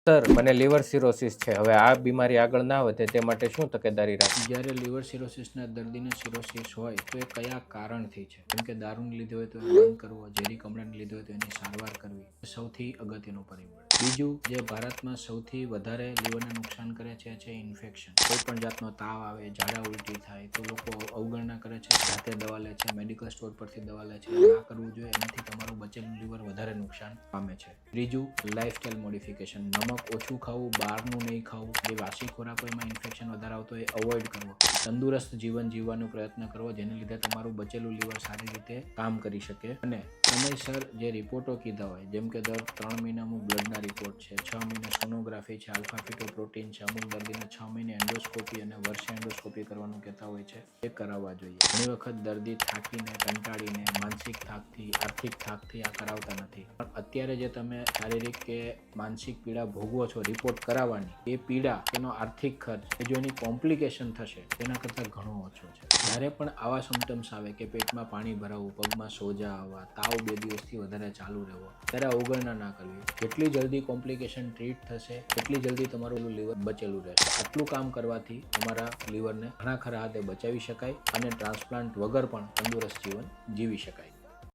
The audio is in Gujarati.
સર, મને લીવર સિરોસિસ છે. હવે આ બીમારી આગળ ના વધે તે માટે શું તકેદારી રાખવી? જ્યારે લીવર સિરોસિસના દર્દીને સિરોસિસ હોય તો એ કયા કારણથી છે? જેમ કે દારૂને લીધે હોય તો એ બંધ કરવો, ઝેરી કમળાને લીધે હોય તો એની સારવાર કરવી, સૌથી અગત્યનું પરિબળ. બીજું, જે ભારતમાં સૌથી વધારે લીવરને નુકસાન કરે છે ઇન્ફેક્શન. કોઈ પણ જાતનો તાવ આવે, ઝાડા ઉલટી થાય તો લોકો અવગણના કરે છે, જાતે દવા લે છે, મેડિકલ સ્ટોર પરથી દવા લે છે. ના કરવું જોઈએ, એનાથી તમારું બચેલું લીવર વધારે નુકસાન પામે છે. ત્રીજું, લાઇફસ્ટાઇલ મોડિફિકેશન. નમક ઓછું ખાવું, બહારનું નહીં ખાવું, જે વાસી ખોરાકો એમાં ઇન્ફેક્શન વધારે આવતો હોય એ અવોઇડ કરવો. તંદુરસ્ત જીવન જીવવાનો પ્રયત્ન કરવો, જેને લીધે તમારું બચેલું લીવર સારી રીતે કામ કરી શકે. અને સમયસર જે રિપોર્ટો કીધા હોય, જેમ કે દર 3 મહિને અમુક બ્લડના રિપોર્ટ છે, 6 મહિને સોનોગ્રાફી છે, આલ્ફા ફિટોપ્રોટીન છે, અમુક દર્દીને 6 મહિને એન્ડોસ્કોપી અને વર્ષે એન્ડોસ્કોપી કરવાનું કહેતા હોય છે, એ કરાવવા જોઈએ. ઘણી વખત દર્દી થાકીને, કંટાળીને, માનસિક થાકથી, આર્થિક થાકથી આ કરાવતા નથી. પણ અત્યારે જે તમે શારીરિક કે માનસિક પીડા ભોગવો છો રિપોર્ટ કરાવવાની, એ પીડા, એનો આર્થિક ખર્ચ, એ જો એની કોમ્પ્લિકેશન થશે તેના કરતાં ઘણો ઓછો છે. જ્યારે પણ આવા સિમ્ટમ્સ આવે કે પેટમાં પાણી ભરાવું, પગમાં સોજા આવવા, તાવ 2 દિવસથી વધારે ચાલુ રહેવો, ત્યારે અવગણના ના કરવી. જેટલી જલ્દી કોમ્પ્લિકેશન ટ્રીટ થશે એટલી જલ્દી તમારું લીવર બચેલું રહેશે. આટલું કામ કરવાથી તમારા લીવરને ઘણા ખરા હાથે બચાવી શકાય અને ટ્રાન્સપ્લાન્ટ વગર પણ તંદુરસ્ત જીવન જીવી શકાય.